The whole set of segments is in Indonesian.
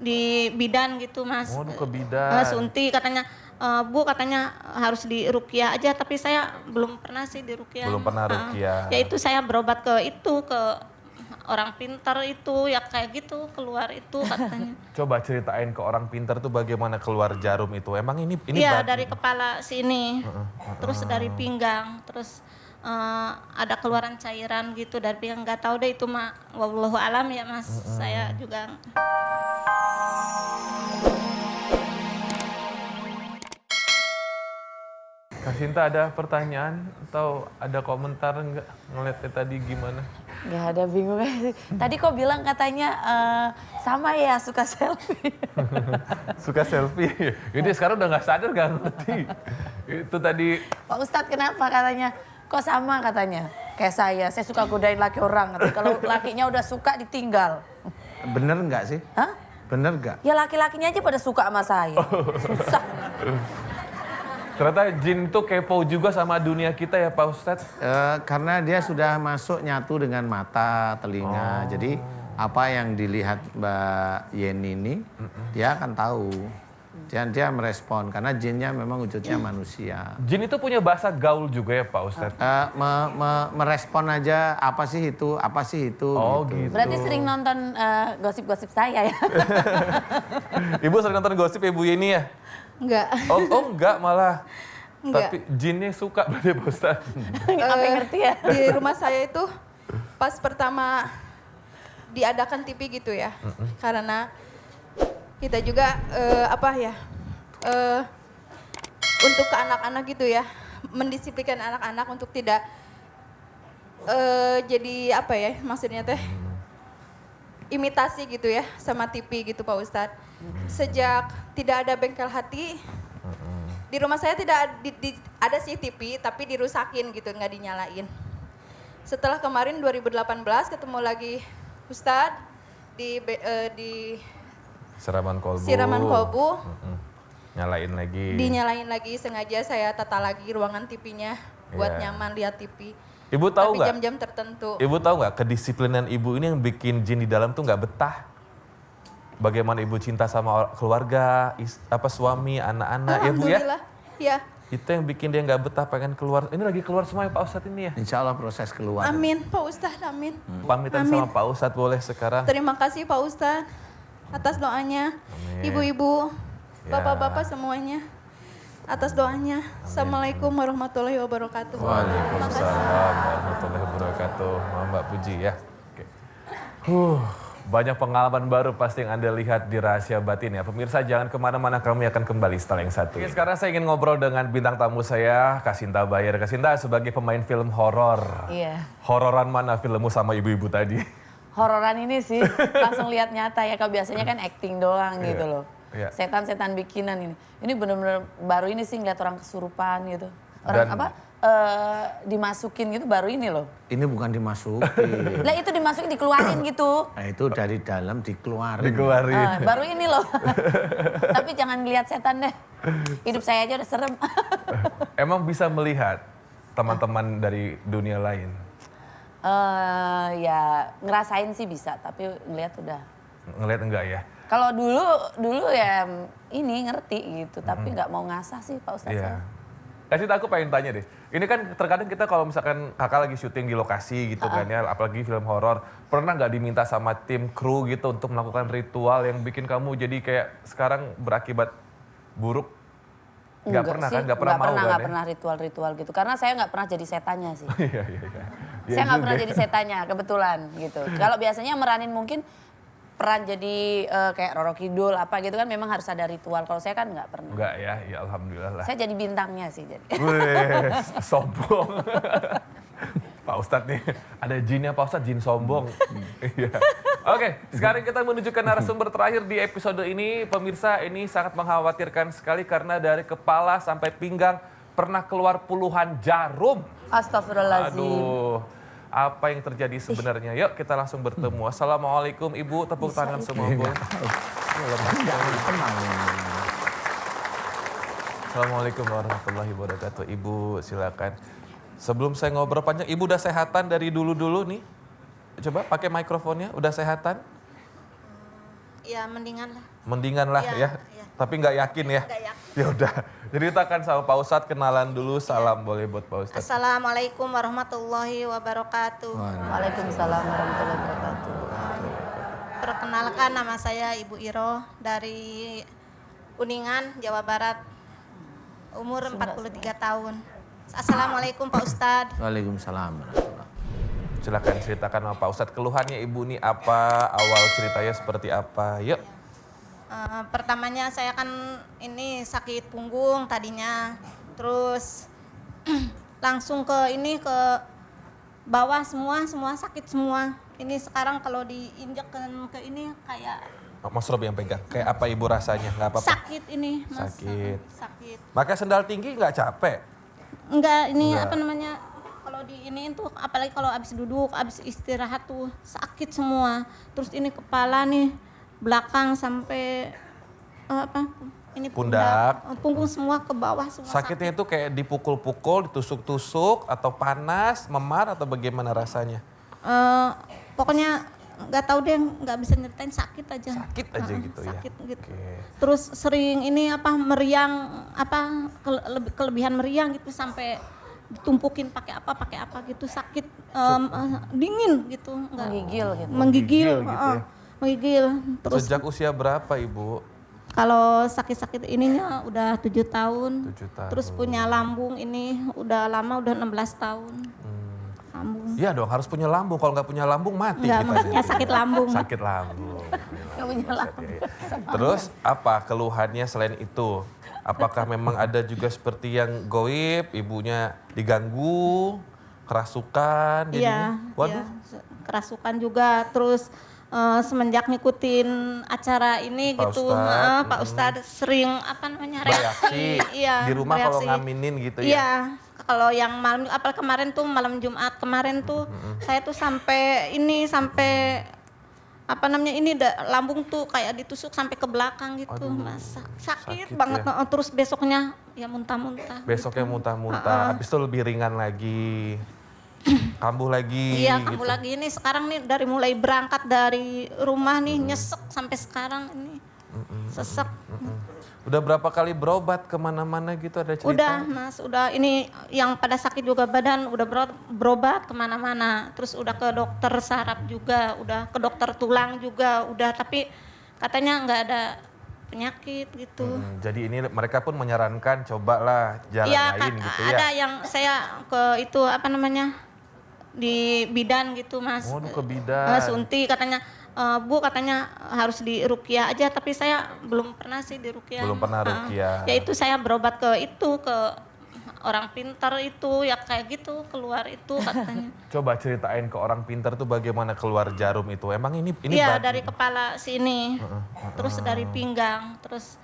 di bidan gitu Mas. Oh, ke bidan. Sunti katanya, Bu katanya harus di ruqyah aja, tapi saya belum pernah sih di ruqyah. Belum pernah ruqyah. Ya itu saya berobat ke orang pintar itu, ya kayak gitu keluar itu katanya. Coba ceritain ke orang pintar tuh bagaimana keluar jarum itu. Emang ini Iya dari kepala sini, terus dari pinggang, terus ada keluaran cairan gitu dari pinggang. Nggak tahu deh itu mah, wallahu alam ya Mas. Saya juga. Kak Sinta ada pertanyaan atau ada komentar nggak ngeliatnya tadi gimana? Nggak ada, bingung. Tadi kok bilang katanya sama ya suka selfie. Suka selfie? Ini sekarang udah nggak sadar, nggak ngerti. Itu tadi. Pak Ustadz kenapa katanya? Kok sama katanya? Kayak saya suka godain laki orang. Kalau lakinya udah suka ditinggal. Bener nggak sih? Hah? Bener nggak? Ya laki-lakinya aja pada suka sama saya. Susah. Ternyata jin itu kepo juga sama dunia kita ya Pak Ustadz? Karena dia sudah masuk nyatu dengan mata, telinga. Jadi apa yang dilihat Mbak Yeni ini, dia akan tahu. Dia merespon, karena jinnya memang wujudnya manusia. Jin itu punya bahasa gaul juga ya Pak Ustadz? Merespon aja apa sih itu, Oh gitu. Berarti sering nonton gosip-gosip saya ya? Ibu sering nonton gosip Ibu Yeni ya? Enggak. Oh enggak malah. Enggak. Tapi jinnya suka berarti Pak Ustadz? Sampai ngerti ya? Di rumah saya itu pas pertama diadakan TV gitu ya. Karena kita juga untuk ke anak-anak gitu ya. Mendisiplinkan anak-anak untuk tidak jadi maksudnya teh imitasi gitu ya sama TV gitu Pak Ustadz. Sejak tidak ada bengkel hati, di rumah saya tidak ada sih TV tapi dirusakin gitu, nggak dinyalain. Setelah kemarin 2018 ketemu lagi Ustadz di Siraman kolbu. Nyalain lagi. Dinyalain lagi, sengaja saya tata lagi ruangan TV-nya buat nyaman lihat TV. Ibu tahu nggak? Jam-jam tertentu. Ibu tahu nggak kedisiplinan ibu ini yang bikin jin di dalam tuh nggak betah? Bagaimana ibu cinta sama keluarga, suami, anak-anak, ya Bu ya? Alhamdulillah, ya. Itu yang bikin dia nggak betah pengen keluar. Ini lagi keluar semua ya Pak Ustadz ini ya? Insya Allah proses keluar. Amin Pak Ustadz, amin. Pamitan sama Pak Ustadz boleh sekarang? Terima kasih Pak Ustadz atas doanya. Amin. Ibu-ibu, Ya. bapak-bapak semuanya atas doanya. Assalamualaikum warahmatullahi wabarakatuh. Waalaikumsalam warahmatullahi wabarakatuh. Mbak Puji ya. Oke. Banyak pengalaman baru pasti yang Anda lihat di Rahasia Batin ya. Pemirsa jangan kemana-mana, kami akan kembali setelah yang satu. Oke, sekarang saya ingin ngobrol dengan bintang tamu saya, Kak Sinta Bayer. Kak Sinta sebagai pemain film horor. Iya. Hororan mana filmmu sama ibu-ibu tadi? Hororan ini sih langsung lihat nyata ya. Kalau biasanya kan acting doang gitu loh. Iya. Setan-setan bikinan ini. Ini benar-benar baru ini sih ngeliat orang kesurupan gitu. Dan- Dimasukin gitu baru ini loh. Ini bukan dimasukin. Lah itu dimasukin dikeluarin gitu. Nah, itu dari dalam dikeluarin. Dikeluarin. Baru ini loh. Tapi jangan lihat setan deh. Hidup saya aja udah serem. Emang bisa melihat teman-teman dari dunia lain? Ya ngerasain sih bisa, tapi ngeliat udah. Ngelihat enggak ya? Kalau dulu ya ini ngerti gitu, tapi nggak mau ngasah sih Pak Ustadz. Iya. Kasih aku pengen tanya deh. Ini kan terkadang kita kalau misalkan kakak lagi syuting di lokasi gitu kan ya, apalagi film horor, pernah nggak diminta sama tim kru gitu untuk melakukan ritual yang bikin kamu jadi kayak sekarang berakibat buruk? Nggak pernah sih, kan? Nggak pernah mau kan? nggak Ya? pernah ritual-ritual gitu. Karena saya nggak pernah jadi setannya sih. Iya. Saya nggak pernah jadi setannya, kebetulan gitu. Kalau biasanya meranin mungkin peran jadi kayak Roro Kidul apa gitu kan memang harus ada ritual. Kalau saya kan nggak pernah. Enggak ya alhamdulillah lah. Saya jadi bintangnya sih jadi. Wih, sombong. Pak Ustadz nih, ada jinnya Pak Ustadz, jin sombong. Iya. Oke, sekarang kita menuju ke narasumber terakhir di episode ini. Pemirsa, ini sangat mengkhawatirkan sekali karena dari kepala sampai pinggang pernah keluar puluhan jarum. Astagfirullahaladzim. Aduh, apa yang terjadi sebenarnya? Yuk kita langsung bertemu. Assalamualaikum Ibu, tepuk tangan semua Bu. Assalamualaikum warahmatullahi wabarakatuh. Ibu silakan. Sebelum saya ngobrol panjang, Ibu udah sehatan dari dulu-dulu nih? Coba pakai mikrofonnya, udah sehatan? Ya mendingan lah. Mendingan lah Iya, ya. iya. Tapi nggak yakin ya? Nggak yakin. Ya udah, ceritakan sama Pak Ustadz, kenalan dulu, salam boleh buat Pak Ustadz. Assalamualaikum warahmatullahi wabarakatuh. Waalaikumsalam warahmatullahi wabarakatuh. Perkenalkan, nama saya Ibu Iro dari Kuningan, Jawa Barat. Umur 43 tahun. Assalamualaikum Pak Ustadz. Waalaikumsalam warahmatullahi. Silakan ceritakan sama Pak Ustadz, keluhannya Ibu ini apa, awal ceritanya seperti apa, yuk. Pertamanya saya kan ini sakit punggung tadinya, terus langsung ke bawah semua sakit semua. Ini sekarang kalau diinjekkan ke ini kayak Mas Rob yang pegang, kayak apa Ibu rasanya, nggak apa-apa? sakit ini Mas. Sakit. Sakit. Pakai sendal tinggi nggak capek? Enggak, ini Enggak. apa namanya, kalau di ini tuh apalagi kalau abis duduk, abis istirahat tuh sakit semua. Terus ini kepala nih belakang sampai ini Pundak. punggung semua ke bawah semua Sakitnya itu kayak dipukul-pukul, ditusuk-tusuk, atau panas, memar, atau bagaimana rasanya? Pokoknya nggak tahu deh, nggak bisa nyeritain, sakit aja. Sakit aja gitu ya? Sakit gitu. Oke. Terus sering ini meriang, kelebihan meriang gitu sampai ditumpukin pakai apa gitu, sakit dingin gitu, nggak Menggigil gitu. menggigil, gitu ya? menggigil. Terus Sejak usia berapa Ibu? kalau sakit-sakit ininya udah 7 tahun. 7 tahun. Terus punya lambung ini udah lama, udah 16 tahun. Lambung. Iya dong, harus punya lambung. Kalau nggak punya lambung mati Enggak, kita. maksudnya sakit lambung. Sakit lambung. Nggak punya lambung. Terus apa keluhannya selain itu? Apakah memang ada juga seperti yang goib, ibunya diganggu, kerasukan? Iya, jadinya? Waduh. iya, kerasukan juga. Terus semenjak ngikutin acara ini Pak gitu, Ustadz, Pak Ustadz sering reaksi. Iya, di rumah kalau reaksi. ngaminin gitu ya? Iya, kalau yang malam, apalagi kemarin tuh malam Jumat kemarin tuh, saya tuh sampai lambung tuh kayak ditusuk sampai ke belakang gitu, Aduh, Mas. Sakit sakit banget. ya. Terus besoknya ya muntah-muntah. Besoknya muntah-muntah, habis itu lebih ringan lagi, kambuh lagi. Iya, kambuh gitu. lagi ini sekarang nih dari mulai berangkat dari rumah nih nyesek sampai sekarang ini sesek. Udah berapa kali berobat kemana-mana gitu, ada cerita? Udah Mas, udah ini yang pada sakit juga badan udah berobat kemana-mana. Terus udah ke dokter saraf juga, udah ke dokter tulang juga, udah, tapi katanya nggak ada penyakit gitu. Jadi ini mereka pun menyarankan cobalah jalan Iya, lain gitu ya? ada yang saya ke itu di bidan gitu Mas. Oh, ke bidan. Sunti katanya, Bu katanya harus di ruqyah aja, tapi saya belum pernah sih di ruqyah. Belum pernah ruqyah. Ya itu saya berobat ke orang pintar itu, ya kayak gitu, keluar itu katanya. Coba ceritain ke orang pintar tuh bagaimana keluar jarum itu. Emang ini Iya, dari kepala sini, terus dari pinggang, terus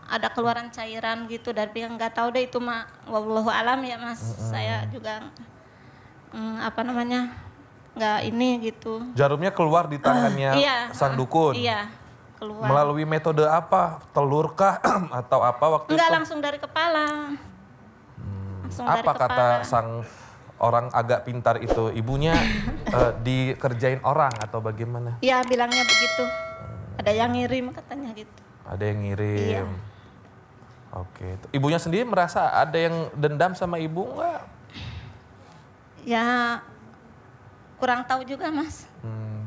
ada keluaran cairan gitu dari pinggang, nggak tahu deh itu mah wallahu alam ya Mas. Saya juga nggak ini gitu. Jarumnya keluar di tangannya Iya, sang dukun. Iya, keluar. Melalui metode apa? Telur kah atau apa waktu Enggak, itu? langsung dari kepala. Langsung dari Apa kata kepala. sang orang agak pintar itu? Ibunya dikerjain orang atau bagaimana? Iya, bilangnya begitu. Ada yang ngirim katanya gitu. Ada yang ngirim. Iya. Oke. Ibunya sendiri merasa ada yang dendam sama ibu nggak? Ya kurang tahu juga Mas.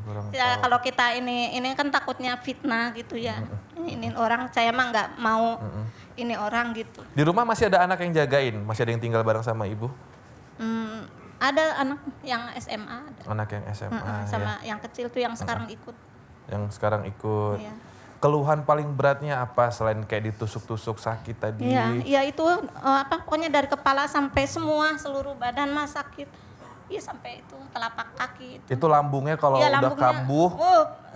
Kurang Ya tahu. kalau kita ini kan takutnya fitnah gitu ya. Ini orang, saya mah nggak mau ini orang gitu. Di rumah masih ada anak yang jagain? Masih ada yang tinggal bareng sama ibu? Ada anak yang SMA, ada. Anak yang SMA sama ya. yang kecil tuh yang sekarang ikut. Yang sekarang ikut. Iya. Keluhan paling beratnya apa selain kayak ditusuk-tusuk sakit tadi? Iya itu pokoknya dari kepala sampai seluruh badan Mas sakit. Iya sampai itu telapak kaki itu. Itu lambungnya kalau Iya, udah lambungnya, kambuh,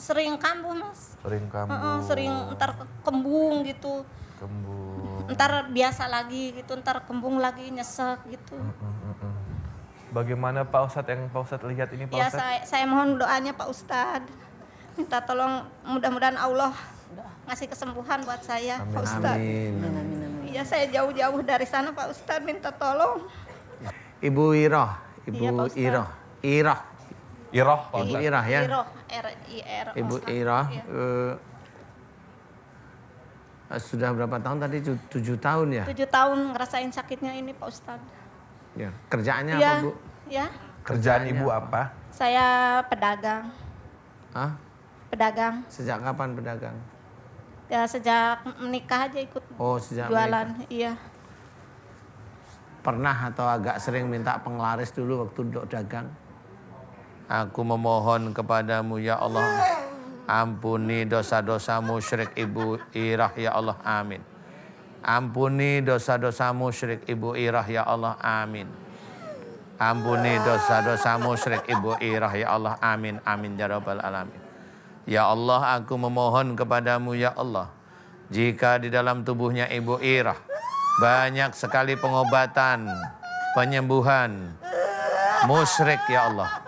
sering kambuh Mas. sering kambuh. Sering ntar kembung gitu. Kembung. Ntar biasa lagi gitu, ntar kembung lagi nyesek gitu. Bagaimana Pak Ustadz yang Pak Ustadz lihat ini Pak Ya Ustadz? saya mohon doanya Pak Ustadz. Minta tolong, mudah-mudahan Allah ngasih kesembuhan buat saya Pak Ustadz. Amin. Iya saya jauh-jauh dari sana Pak Ustadz, minta tolong. Ibu Iroh, Iya, Pak Ustadz. Iroh. Iroh, Pak Ibu Ustadz. Irah ya. Iroh, R-I-R. Ibu Irah sudah berapa tahun tadi? 7 tahun ya? 7 tahun ngerasain sakitnya ini Pak Ustadz. Ya. Kerjaannya Iya, apa Bu? ya. Kerjaan ibu apa? Saya pedagang. Hah? Pedagang. Sejak kapan pedagang? Ya sejak menikah aja ikut Oh, sejak jualan. Iya. Pernah atau agak sering minta penglaris dulu waktu duduk dagang? Aku memohon kepadamu ya Allah, ampuni dosa-dosa musyrik Ibu Irah ya Allah, amin. Ampuni dosa-dosa musyrik Ibu Irah ya Allah, amin. Ampuni dosa-dosa musyrik Ibu Irah ya Allah, amin, amin ya rabbal alamin. Ya Allah, aku memohon kepadamu ya Allah, jika di dalam tubuhnya Ibu Irah banyak sekali pengobatan, penyembuhan, musyrik ya Allah,